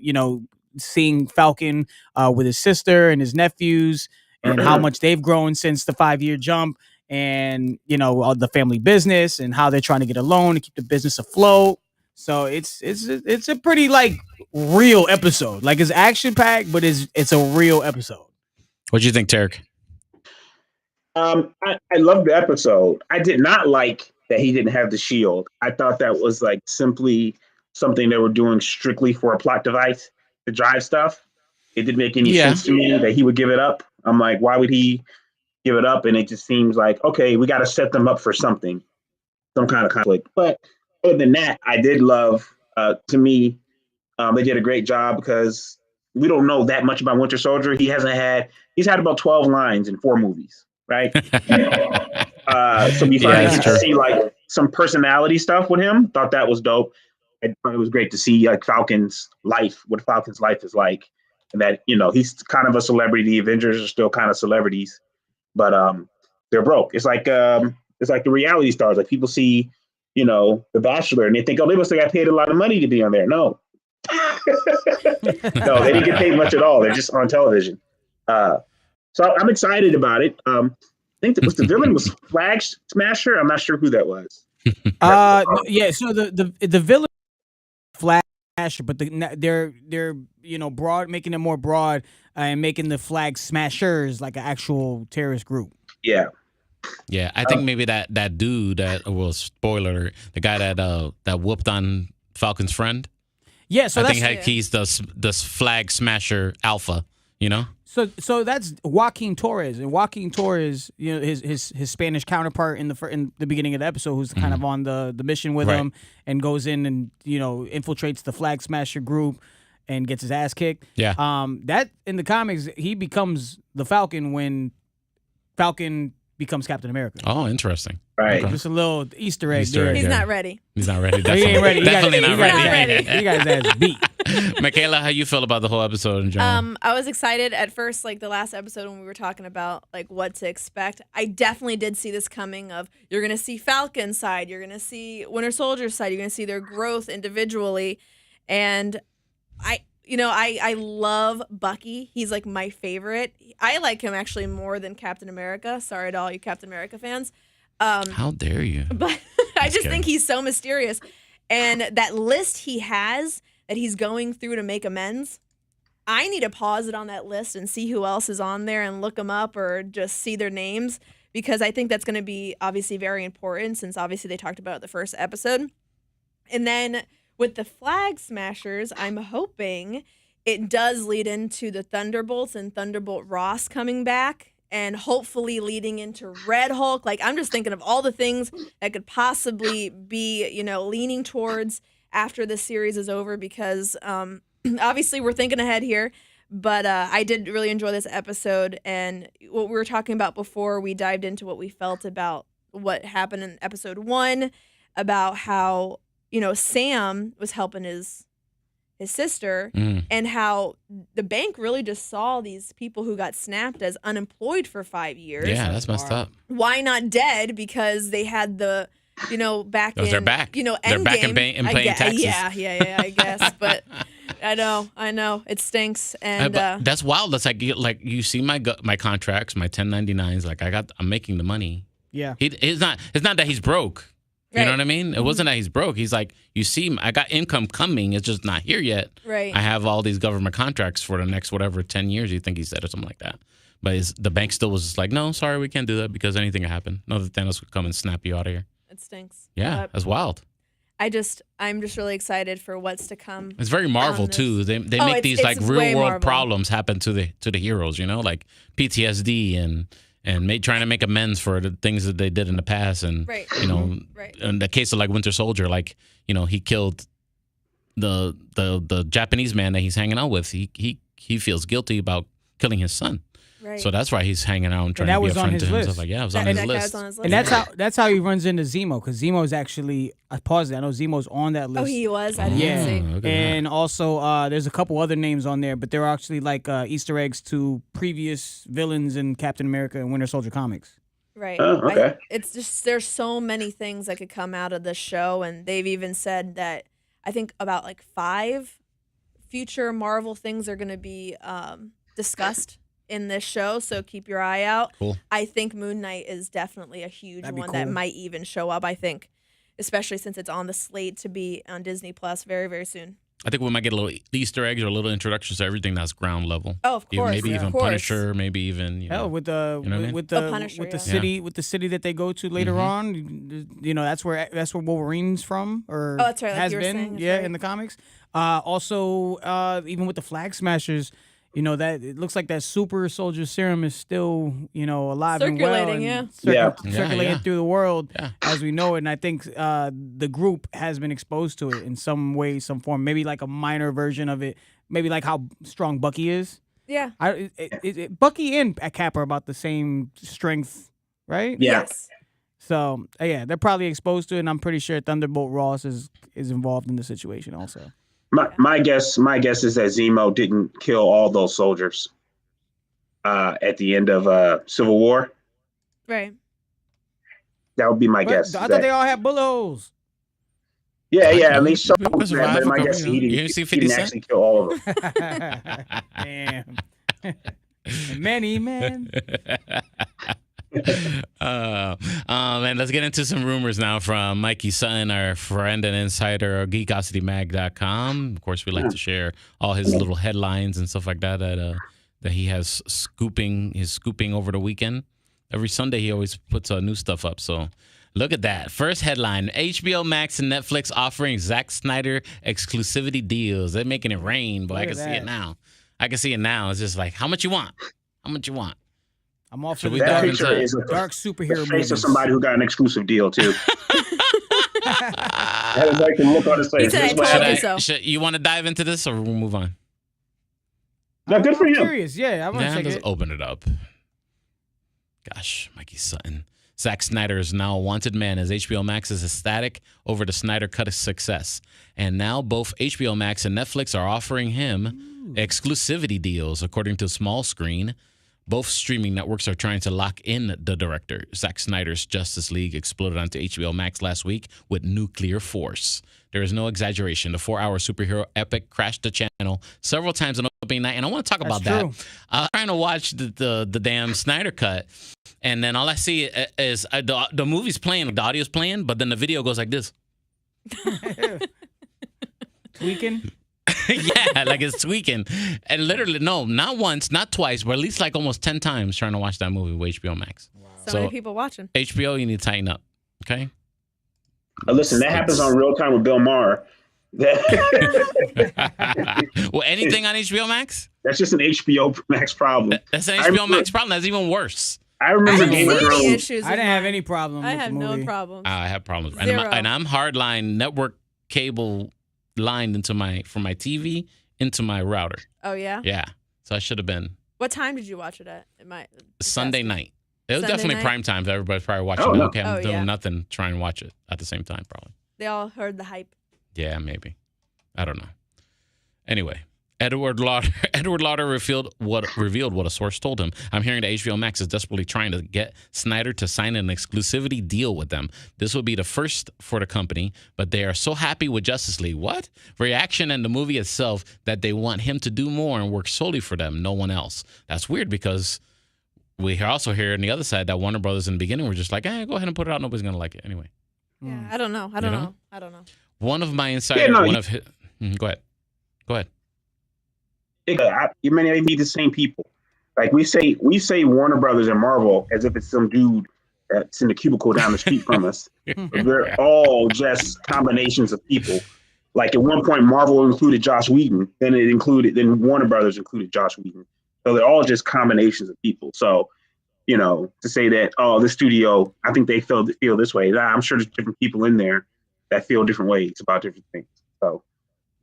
seeing Falcon with his sister and his nephews and how much they've grown since the 5-year jump, and the family business and how they're trying to get a loan to keep the business afloat. So it's a pretty like real episode. Like it's action packed, but it's a real episode. What do you think, Tarek? I loved the episode. I did not like that he didn't have the shield. I thought that was like simply something they were doing strictly for a plot device to drive stuff. It didn't make any sense to me that he would give it up. I'm like, why would he give it up? And it just seems like, okay, we got to set them up for something, some kind of conflict. But other than that, I did love, to me, they did a great job because we don't know that much about Winter Soldier. He's had about 12 lines in 4 movies. Right. So we finally get to see like some personality stuff with him. Thought that was dope. It was great to see like Falcon's life, what Falcon's life is like. And that, he's kind of a celebrity. The Avengers are still kind of celebrities, but they're broke. It's like the reality stars. Like people see, The Bachelor and they think, oh, they must have got paid a lot of money to be on there. No. No, they didn't get paid much at all. They're just on television. So I'm excited about it. I think the villain was Flag Smasher. I'm not sure who that was. Yeah. So the villain Flag Smasher, but they're broad, making it more broad and making the Flag Smashers like an actual terrorist group. Yeah. Yeah, I think maybe that dude spoiler, the guy that whooped on Falcon's friend. Yeah. So I think he's the Flag Smasher Alpha. So that's Joaquin Torres, and Joaquin Torres, his Spanish counterpart in the beginning of the episode, who's kind of on the mission with him and goes in and infiltrates the Flag Smasher group and gets his ass kicked. Yeah. That in the comics he becomes the Falcon when Falcon becomes Captain America. Oh, interesting. Right. Okay. Just a little Easter egg. He's not ready. He's not ready. He ain't ready. Definitely not ready. He got his ass beat. Michaela, how you feel about the whole episode in general? I was excited at first, like the last episode when we were talking about like what to expect. I definitely did see this coming of you're gonna see Falcon's side, you're gonna see Winter Soldier's side, you're gonna see their growth individually. And I love Bucky. He's like my favorite. I like him actually more than Captain America. Sorry to all you Captain America fans. How dare you? But I just think he's so mysterious. And that list he has that he's going through to make amends, I need to pause it on that list and see who else is on there and look them up or just see their names, because I think that's going to be obviously very important, since obviously they talked about it the first episode. And then with the Flag Smashers, I'm hoping it does lead into the Thunderbolts and Thunderbolt Ross coming back, and hopefully leading into Red Hulk. Like, I'm just thinking of all the things that could possibly be, leaning towards after this series is over, because obviously we're thinking ahead here. But I did really enjoy this episode, and what we were talking about before we dived into what we felt about what happened in episode 1, about how, Sam was helping his sister, and how the bank really just saw these people who got snapped as unemployed for 5 years. Yeah, that's messed up. Why not dead? Because they had the, back in, they're back. They're back in paying taxes. Yeah, I guess. But I know, it stinks. And but that's wild. That's like you see my contracts, my 1099s. Like I'm making the money. Yeah. It's not that he's broke. You know what I mean? It wasn't that he's broke. He's like, you see, I got income coming. It's just not here yet. Right. I have all these government contracts for the next 10 years. You think he said or something like that. But the bank still was just like, no, sorry, we can't do that because anything could happen. No, the Thanos would come and snap you out of here. It stinks. Yeah, that's wild. I'm just really excited for what's to come. It's very Marvel this. too. They make these like it's real way world Marvel. problems happen to the heroes. You know, like PTSD and trying to make amends for the things that they did in the past. And Right. you know, Right. in the case of like Winter Soldier, like he killed the Japanese man that he's hanging out with. He feels guilty about killing his son. Right. So that's why he's hanging out and trying that to be a was on friend his to him. list. Stuff like it was on That his guy list. was on his list. And that's how he runs into Zemo, because Zemo's actually I paused it. I know Zemo's on that list. Oh, he was. I didn't Yeah. see. Look at that. And also, there's a couple other names on there, but they're actually like Easter eggs to previous villains in Captain America and Winter Soldier comics. Right. Oh, okay. It's just there's so many things that could come out of this show, and they've even said that I think about like 5 future Marvel things are going to be discussed in this show. So keep your eye out. Cool. I think Moon Knight is definitely a huge That'd be one that cool. might even show up. I think, especially since it's on the slate to be on Disney Plus very, very soon. I think we might get a little Easter eggs or a little introductions to everything that's ground level. Oh, of course. Maybe of even course. Punisher. Maybe even Hell, with the You know what I mean? with the Oh, Punisher, with the yeah. city that they go to later Mhm. on, that's where Wolverine's from, or Oh, that's right, like has you were been, saying, that's yeah, right. in the comics. Also, even with the Flag Smashers, that it looks like that super soldier serum is still, alive and well, Circulating, and yeah. circulating Yeah. through the world Yeah. as we know it. And I think the group has been exposed to it in some way, some form. Maybe like a minor version of it. Maybe like how strong Bucky is. Yeah. Bucky and Cap are about the same strength, right? Yeah. Yes. So yeah, they're probably exposed to it, and I'm pretty sure Thunderbolt Ross is involved in the situation also. My guess is that Zemo didn't kill all those soldiers at the end of Civil War. Right. That would be my But guess. I thought they all had bullet holes. Yeah, at least some. People But survive my a guess couple, is you he didn't see didn't, 50 Cent? actually kill all of them. Damn. Many men. Man, let's get into some rumors now from Mikey Sutton, our friend and insider of geekocitymag.com. Of course, we like to share all his little headlines and stuff like that that he has scooping over the weekend. Every Sunday, he always puts new stuff up. So look at that. First headline, HBO Max and Netflix offering Zack Snyder exclusivity deals. They're making it rain, but I Look can at see it that. now. It's just like, how much you want? How much you want? I'm all for Should the we That dive picture into- is a dark superhero face movies. of somebody who got an exclusive deal too. That is like the look on his face. said, "I This is what told you happened. so." You want to dive into this or we'll move on? No, good for I'm him. curious. Yeah, I want to Yeah, check let's it. open it up. Gosh, Mikey Sutton. Zack Snyder is now a wanted man as HBO Max is ecstatic over the Snyder Cut success. And now both HBO Max and Netflix are offering him exclusivity deals, according to Small Screen. Both streaming networks are trying to lock in the director. Zack Snyder's Justice League exploded onto HBO Max last week with nuclear force. There is no exaggeration. The 4-hour superhero epic crashed the channel several times on opening night. And I want to talk about That's that. I was trying to watch the damn Snyder Cut, and then all I see is the movie's playing, the audio's playing, but then the video goes like this. Tweaking. Yeah, like it's tweaking. And literally, no, not once, not twice, but at least like almost 10 times trying to watch that movie with HBO Max. So many people watching. HBO, you need to tighten up. Okay? Listen, that happens on Real Time with Bill Maher. Well, anything on HBO Max? That's just an HBO Max problem. That's an I HBO remember- Max problem. That's even worse. I I remember don't see Game of any Thrones. issues. I with didn't have mine. any problem. I with have the no movie. problems. I have problems. Zero. And I'm hardline network cable lined into from my TV into my router. Oh yeah. Yeah. So I should have been What time did you watch it at? It might Sunday night. It was Sunday definitely night? prime time. Everybody's probably watching. Oh, it. no. Okay, I'm Oh, doing yeah. nothing. Try and watch it at the same time, probably. They all heard the hype. Yeah, maybe. I don't know. Anyway, Edward Lauder revealed what a source told him. I'm hearing that HBO Max is desperately trying to get Snyder to sign an exclusivity deal with them. This will be the first for the company, but they are so happy with Justice League. What? Reaction and the movie itself that they want him to do more and work solely for them, no one else. That's weird because we also hear on the other side that Warner Brothers in the beginning were just like, go ahead and put it out. Nobody's going to like it anyway. Yeah, I don't know. I You don't know? know. I don't know. One of my insiders, no, go ahead. Go ahead. You may be the same people. Like we say Warner Brothers and Marvel as if it's some dude that's in the cubicle down the street from us. They're all just combinations of people. Like at one point, Marvel included Joss Whedon, then Warner Brothers included Joss Whedon. So they're all just combinations of people. So, to say that, the studio, I think they feel this way. I'm sure there's different people in there that feel different ways about different things. So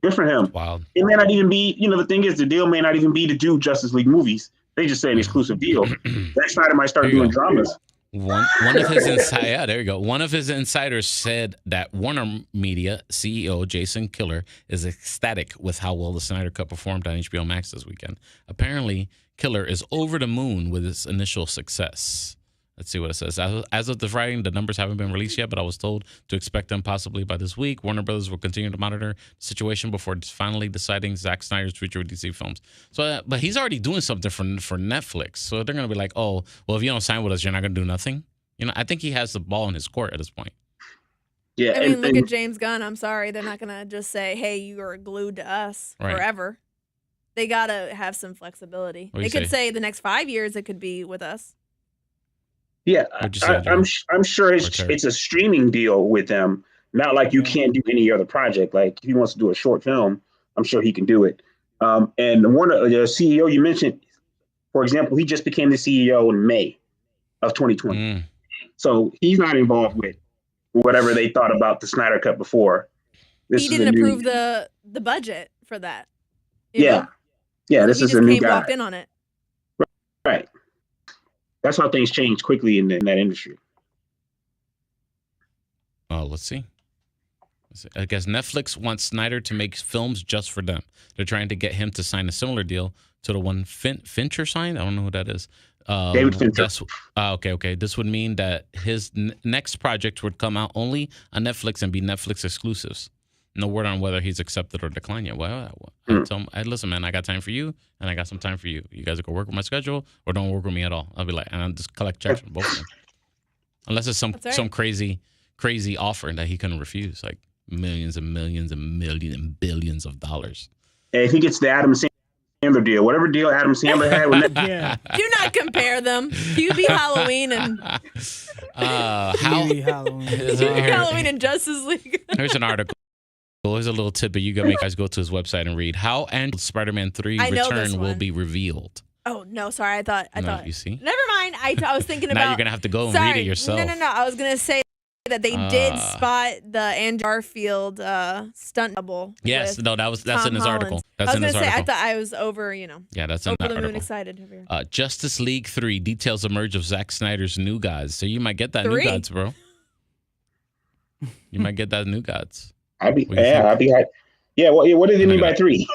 good for him. Wow. It may not even be, the thing is, the deal may not even be to do Justice League movies. They just say an exclusive deal. Zack Snyder might start doing dramas. One of his there you go. One of his insiders said that Warner Media CEO Jason Killer is ecstatic with how well the Snyder Cut performed on HBO Max this weekend. Apparently, Killer is over the moon with its initial success. Let's see what it says. As of the Friday, the numbers haven't been released yet, but I was told to expect them possibly by this week. Warner Brothers will continue to monitor the situation before finally deciding Zack Snyder's future with DC films. So, but he's already doing something for Netflix. So they're going to be like, oh, well, if you don't sign with us, you're not going to do nothing. I think he has the ball in his court at this point. Yeah, I mean, look at James Gunn. I'm sorry. They're not going to just say, hey, you are glued to us forever. They got to have some flexibility. They could say the next 5 years it could be with us. Yeah, I'm sure it's a streaming deal with them. Not like you can't do any other project. Like if he wants to do a short film, I'm sure he can do it. And one of the CEO you mentioned, for example, he just became the CEO in May of 2020. So he's not involved with whatever they thought about the Snyder Cut before. He didn't approve the budget for that. Yeah. This is a new guy. Walked in on it. Right. That's how things change quickly in that industry. Oh, let's see. I guess Netflix wants Snyder to make films just for them. They're trying to get him to sign a similar deal to the one Fincher signed. I don't know who that is. David Fincher. Okay. This would mean that his next project would come out only on Netflix and be Netflix exclusives. No word on whether he's accepted or declined yet. Well, I tell him, listen, man, I got time for you, and I got some time for you. You guys are going to work with my schedule or don't work with me at all. I'll be like, and I'll just collect checks from both of them. Unless it's some crazy offer that he couldn't refuse, like millions and millions and millions and billions of dollars. Hey, if he gets the Adam Sandler deal, whatever deal Adam Sandler had with Do not compare them. QB Halloween and Halloween and Justice League. Here's an article. Here's a little tidbit. You guys go to his website and read how and Spider-Man 3 Return will be revealed. Oh no, sorry. I thought. You see? Never mind. I was thinking about. Now you're gonna have to go and read it yourself. No. I was gonna say that they did spot the Andrew Garfield stunt double. Yes, no, that's Tom in his Holland. article. I thought I was over. Yeah, that's in over that the article. moon excited over here. Justice League 3 details emerge of Zack Snyder's New Gods. So you might get that 3? New Gods, bro. You might get that New Gods. I'd be like, yeah. What did they mean by 3?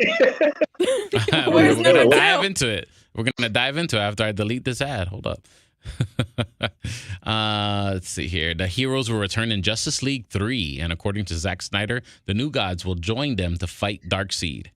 We're gonna dive into it. We're gonna dive into it after I delete this ad. Hold up. Let's see here. The heroes will return in Justice League 3, and according to Zack Snyder, the New Gods will join them to fight Darkseid.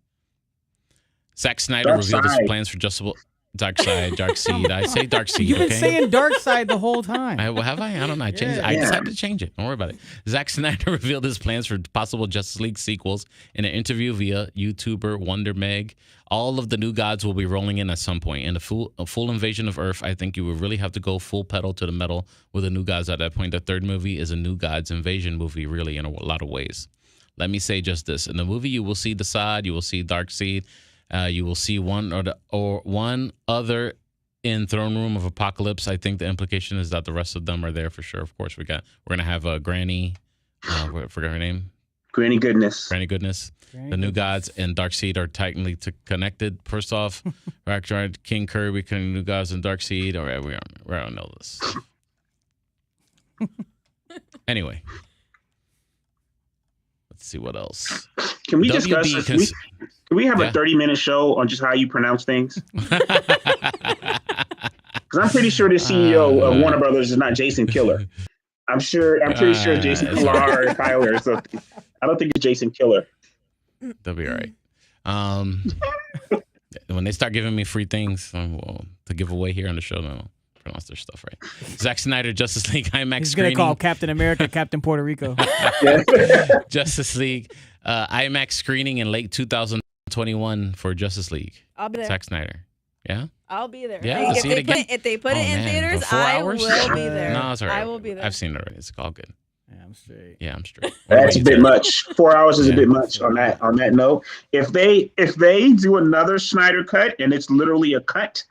Zack Snyder revealed his plans for Darkseid. I say Darkseid. You've been saying Darkseid the whole time. Have I? I don't know. I changed it. I decided to change it. Don't worry about it. Zack Snyder revealed his plans for possible Justice League sequels in an interview via YouTuber Wonder Meg. All of the New Gods will be rolling in at some point. In a full invasion of Earth, I think you would really have to go full pedal to the metal with the New Gods at that point. The third movie is a New Gods invasion movie, really, in a lot of ways. Let me say just this. In the movie, you will see Desaad, you will see Darkseid, you will see one other in Throne Room of Apocalypse. I think the implication is that the rest of them are there for sure. Of course, we're gonna have Granny. I forgot her name. Granny Goodness. The New Gods and Darkseid are tightly connected. First off, King Kirby, New Gods, and Darkseid. All right, we don't know this. Anyway, let's see what else. Can we discuss this? Can we have a 30-minute show on just how you pronounce things? Because I'm pretty sure the CEO of Warner Brothers is not Jason Killer. I'm pretty sure Jason Killer or Tyler or something. I don't think it's Jason Killer. They'll be all right. When they start giving me free things to give away here on the show, they'll pronounce their stuff right. Zack Snyder, Justice League IMAX He's screening. He's going to call Captain America Captain Puerto Rico. Justice League IMAX screening in late 2021 for Justice League. I'll be there. Zack Snyder. Yeah? I'll be there. Yeah, if, see they it put again? it, if they put Oh, it in man. theaters, For 4 I hours? will be there. No, it's all right. I will be there. I've seen it already. It's all good. Yeah, I'm straight. Yeah, I'm straight. What That's about a you, bit Ted? much. 4 hours is a Yeah. bit much on that note. If they do another Snyder cut and it's literally a cut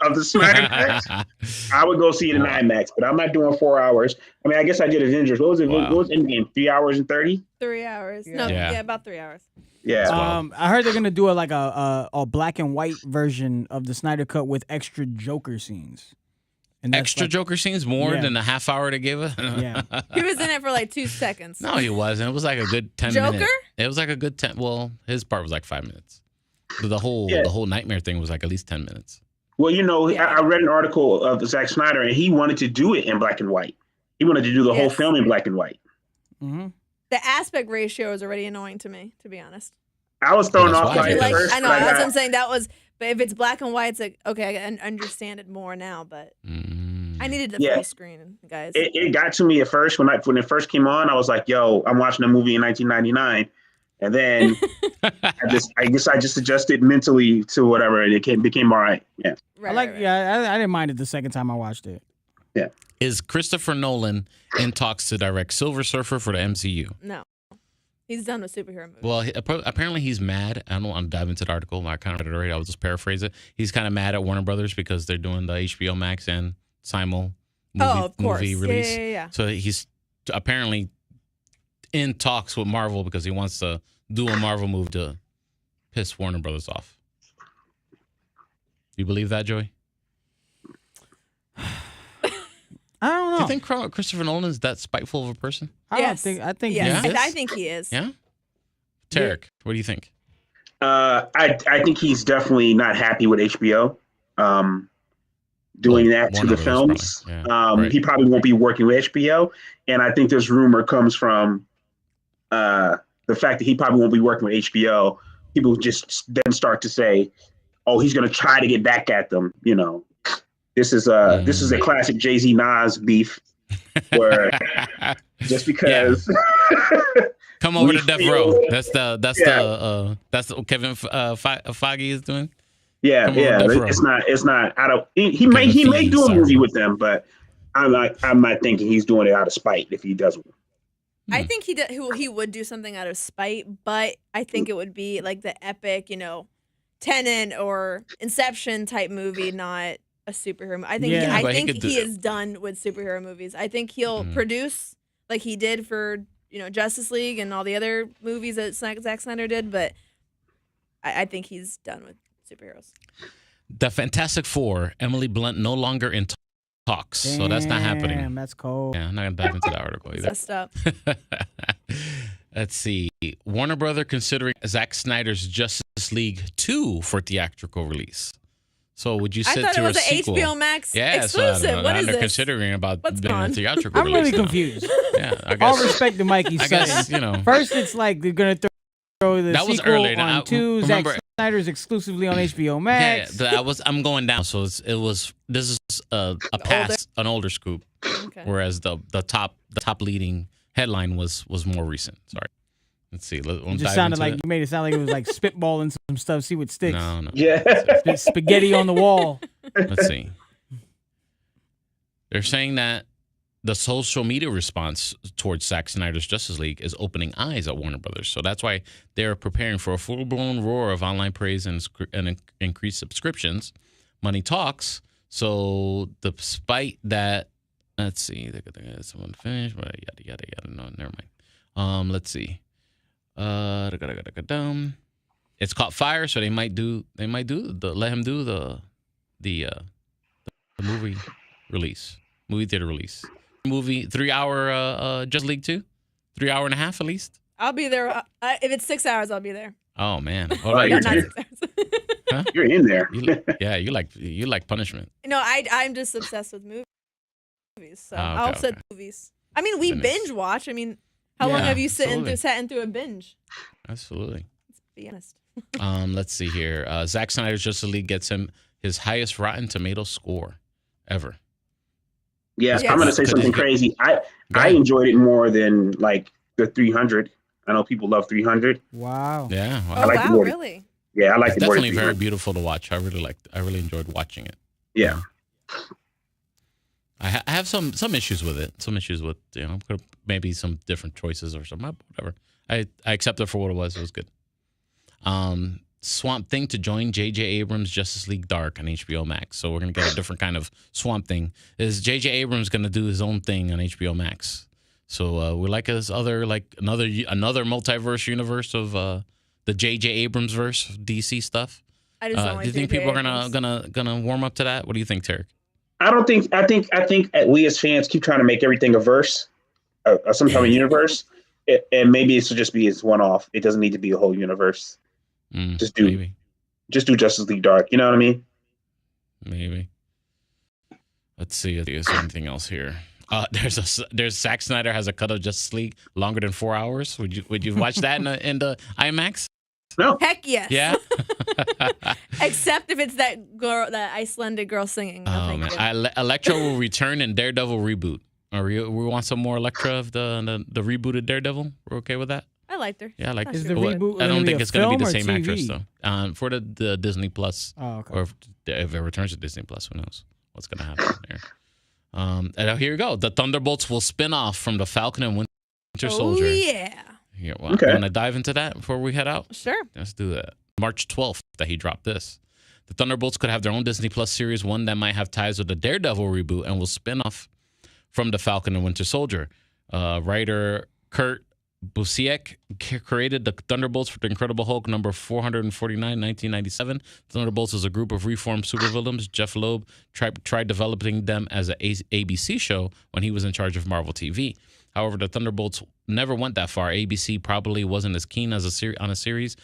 of the Snyder cut, I would go see it in Wow. IMAX. But I'm not doing 4 hours. I mean, I guess I did Avengers. What was it? Wow. What was Endgame? 3 hours and 30? 3 hours. Yeah. No, Yeah. yeah, about 3 hours. Yeah. I heard they're gonna do a black and white version of the Snyder Cut with extra Joker scenes. And that's Extra like- Joker scenes more Yeah. than the half hour they gave us? Yeah. He was in it for like 2 seconds. No, he wasn't. It was like a good 10 Joker? minutes. It was like a good 10. Well, his part was like 5 minutes. But the whole nightmare thing was like at least 10 minutes. Well, you know, Yeah. I read an article of Zack Snyder, and he wanted to do it in black and white. He wanted to do the whole Yes. film in black and white. Mm-hmm. The aspect ratio is already annoying to me, to be honest. I was thrown That's off why. by it Like, first. I know, but that's what got- I'm saying. That was, but if it's black and white, it's like, okay, I can understand it more now, but I needed the Yeah. full screen, guys. It got to me at first when it first came on. I was like, "Yo, I'm watching a movie in 1999," and then I guess I just adjusted mentally to whatever, and it became all right. Yeah, Right, I like. right, right. Yeah, I didn't mind it the second time I watched it. Is Christopher Nolan in talks to direct Silver Surfer for the MCU? No. He's done with superhero movies. Well, apparently he's mad. I don't want to dive into the article. I kind of read it already. I'll just paraphrase it. He's kind of mad at Warner Brothers because they're doing the HBO Max and Simul of course. movie release. Yeah. So he's apparently in talks with Marvel because he wants to do a Marvel move to piss Warner Brothers off. You believe that, Joey? I don't know. Do you think Christopher Nolan is that spiteful of a person? I Yes. don't think. I think. Yes, Yeah? I think he is. Yeah? Tarek, what do you think? I think he's definitely not happy with HBO doing that to Warner the Brothers films. probably. Yeah, right. He probably won't be working with HBO, and I think this rumor comes from the fact that he probably won't be working with HBO. People just then start to say, "Oh, he's going to try to get back at them." You know, this is a classic Jay-Z Nas beef, where just because. Come over We to Death feel- Row. That's what Kevin Feige is doing. Yeah, Come on, yeah. Death Row. It's not. I don't. He may Feige, do a sorry. movie with them, but I'm not thinking he's doing it out of spite if he does one. I think he would do something out of spite, but I think it would be like the epic, Tenet or Inception type movie, not a superhero movie. I think Yeah. But he think could do he that. is done with superhero movies. I think he'll produce like he did for Justice League and all the other movies that Zack Snyder did, but I think he's done with superheroes. The Fantastic Four, Emily Blunt no longer in talks, so that's not happening. Damn, that's cold. Yeah, I'm not gonna dive into that article It's either. messed up. Let's see. Warner Brother considering Zack Snyder's Justice League 2 for theatrical release. So would you I sit thought it to was a an sequel? HBO Max Yeah, so I don't exclusive. know. What Now is they're this? considering about What's doing a gone? theatrical I'm release really now. confused. Yeah, I All guess. respect to Mikey I Sutton. guess First, it's like they're gonna throw the That was sequel earlier. on Now, 2. Zack remember- Snyder's exclusively on HBO Yeah, Max. I'm going down. So this is a pass, an older scoop, Okay. whereas the top leading headline was more recent. Sorry. Let's see. It just sounded like you made it sound like it was like spitballing some stuff. See what sticks. No. Yeah. Spaghetti on the wall. Let's see. They're saying that the social media response towards Zack Snyder's Justice League is opening eyes at Warner Brothers. So that's why they're preparing for a full-blown roar of online praise and increased subscriptions. Money talks. So despite that, let's see. Someone finished. Yada. No, never mind. Let's see. It's caught fire, so they might let him do the movie theater release. Movie 3 hour Just League 2? 3 hour and a half at least? I'll be there. If it's 6 hours, I'll be there. Oh man. What about you, you're Not Terry? 6 hours. You're in there. You like punishment. No, I'm just obsessed with movies. So Oh, okay, I'll sit okay. movies. I mean, we Goodness. binge watch. I mean, how long Yeah, have you absolutely. sat in through a binge? Absolutely. Let's be honest. Let's see here. Zack Snyder's Justice League gets him his highest Rotten Tomatoes score ever. Yes, Yes. I'm going to say Could something it be- crazy. Go I ahead. enjoyed it more than like the 300. I know people love 300. Wow. Yeah. Oh Wow. like the wow, wording. really? Yeah, I like It's it more. definitely very beautiful to watch. I really enjoyed watching it. Yeah. I have some issues with it. Some issues with maybe some different choices or something. Whatever. I accept it for what it was. It was good. Swamp Thing to join J.J. Abrams' Justice League Dark on HBO Max. So we're gonna get a different kind of Swamp Thing. Is J.J. Abrams gonna do his own thing on HBO Max? So we like his other another multiverse universe of the J.J. Abrams verse DC stuff. I just don't like do you think J.J. people are Abrams. gonna warm up to that? What do you think, Tarek? I don't think. I think we as fans keep trying to make everything a verse, some type of universe, and maybe it should just be its one off. It doesn't need to be a whole universe. Just do Justice League Dark. You know what I mean? Maybe. Let's see if there's anything else here. There's Zack Snyder has a cut of Justice League longer than 4 hours. Would you watch that in the IMAX? No. Heck yes. Yeah. Except if it's that girl, that Icelandic girl singing. No, Oh man, Elektra will return in Daredevil reboot. We want some more Elektra of the rebooted Daredevil. We're okay with that. I liked her. Yeah, I like Is it. the reboot I gonna don't be think a it's going to be the film same or actress TV? though. For the Disney Plus, Oh, okay. or if it returns to Disney Plus, who knows what's going to happen there. And here we go. The Thunderbolts will spin off from the Falcon and Winter Soldier. Oh yeah. Yeah, well, Okay. You want to dive into that before we head out? Sure. Let's do that. March 12th that he dropped this. The Thunderbolts could have their own Disney Plus series, one that might have ties with the Daredevil reboot and will spin off from the Falcon and Winter Soldier. Writer Kurt Busiek created the Thunderbolts for the Incredible Hulk number 449, 1997. Thunderbolts is a group of reformed supervillains. Jeff Loeb tried developing them as an ABC show when he was in charge of Marvel TV. However, the Thunderbolts never went that far. ABC probably wasn't as keen as on a series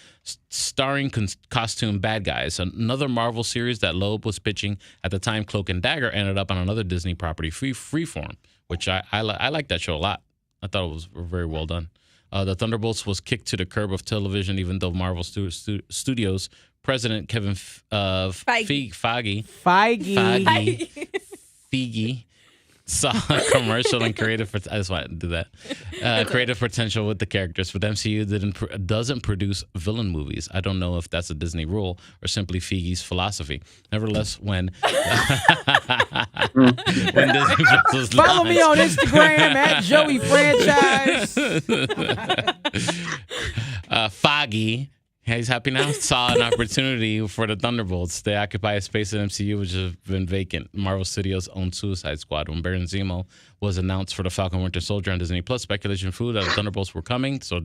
starring costume bad guys. Another Marvel series that Loeb was pitching at the time, Cloak and Dagger, ended up on another Disney property, Freeform, which I like that show a lot. I thought it was very well done. The Thunderbolts was kicked to the curb of television, even though Marvel Studios president Kevin Feige saw commercial and creative. I just want to do that. Creative potential with the characters, but the MCU doesn't produce villain movies. I don't know if that's a Disney rule or simply Feige's philosophy. Nevertheless, when Disney Plus was Follow me on launched- Instagram at Joey Franchise. Foggy, he's happy now, saw an opportunity for the Thunderbolts. They occupy a space in MCU which has been vacant. Marvel Studios' own Suicide Squad. When Baron Zemo was announced for the Falcon Winter Soldier on Disney Plus, speculation flew that the Thunderbolts were coming. So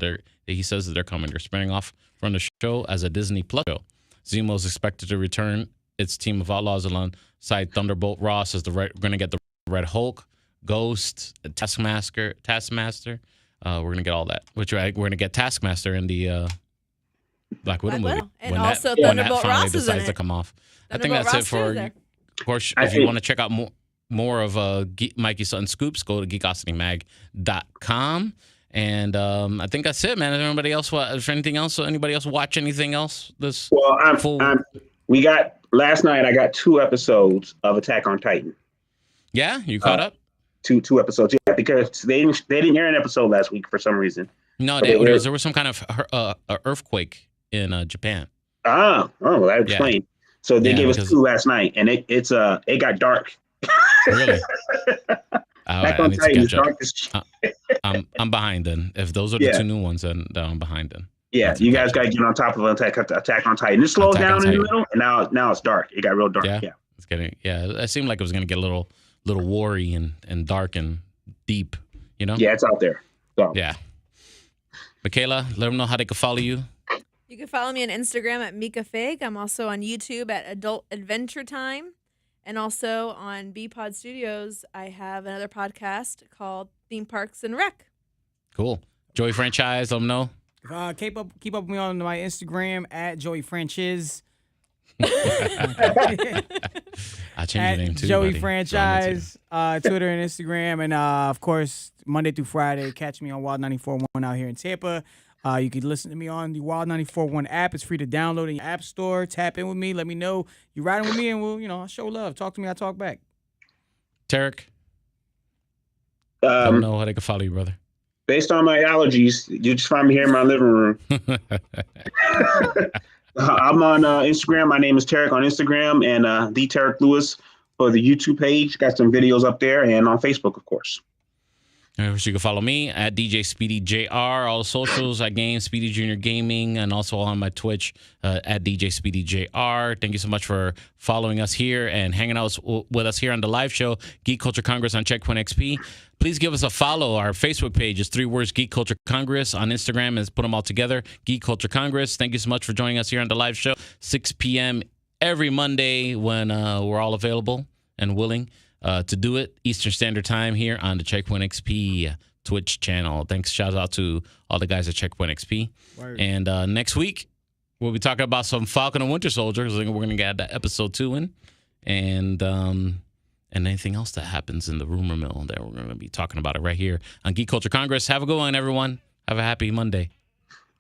he says that they're coming. They're spinning off from the show as a Disney Plus show. Zemo is expected to return its team of outlaws alongside Thunderbolt Ross as we're going to get the Red Hulk, Ghost, Taskmaster. We're going to get all that. Which we're going to get Taskmaster in the Black Widow movie. And when also when Thunderbolt finally Ross is in decides to it. come off. I think Thunderbolt that's Ross it for. is there. Of course, I if you think- want to check out more of Mikey Sutton Scoops, go to geekositymag.com. And I think that's it, man. Is anybody else? Is there anything else? Anybody else watch anything else? Well, we got last night. I got 2 episodes of Attack on Titan. Yeah, you caught up? Two episodes, yeah, because they didn't air an episode last week for some reason. No, Okay, there was some kind of earthquake in Japan. Well, that explains. So they gave us 2 last night, and it got dark. Really? Attack I on need to Titan is catch up. dark as shit. I'm behind then. If those are the Yeah. 2 new ones, then I'm behind then. Yeah, you guys got to get on top of Attack on Titan. It slowed Attack on down in the Titan. middle, and now it's dark. It got real dark. Yeah? Yeah. It's getting. Yeah, it seemed like it was gonna get a little wary and dark and deep. You know? Yeah, it's out there. So. Yeah. Michaela, let them know how they can follow you. You can follow me on Instagram at Mika Fig. I'm also on YouTube at Adult Adventure Time. And also on B-Pod Studios, I have another podcast called Theme Parks and Rec. Cool. Joey Franchise, let them know. Keep up with me on my Instagram at Joey Franchise. I changed the name too. Joey buddy. Franchise, Twitter and Instagram, and of course Monday through Friday. Catch me on Wild 94.1 out here in Tampa. You can listen to me on the Wild 94.1 app. It's free to download in your app store. Tap in with me. Let me know you're riding with me, and I'll show love. Talk to me. I talk back. Tarek, let them know how they can follow you, brother. Based on my allergies, you just find me here in my living room. I'm on Instagram. My name is Tarek on Instagram, and the Tarek Lewis for the YouTube page. Got some videos up there, and on Facebook, of course. So you can follow me at DJ Speedy JR, all the socials at Game Speedy Junior Gaming, and also on my Twitch at DJ Speedy JR. Thank you so much for following us here and hanging out with us here on the live show, Geek Culture Congress on Checkpoint XP. Please give us a follow. Our Facebook page is 3 words Geek Culture Congress. On Instagram is put them all together, Geek Culture Congress. Thank you so much for joining us here on the live show, 6 p.m. every Monday when we're all available and willing to do it, Eastern Standard Time here on the Checkpoint XP Twitch channel. Thanks, shout out to all the guys at Checkpoint XP. Word. And next week, we'll be talking about some Falcon and Winter Soldier. We're going to get that episode 2 in. And anything else that happens in the rumor mill that we're going to be talking about it right here on Geek Culture Congress. Have a good one, everyone. Have a happy Monday.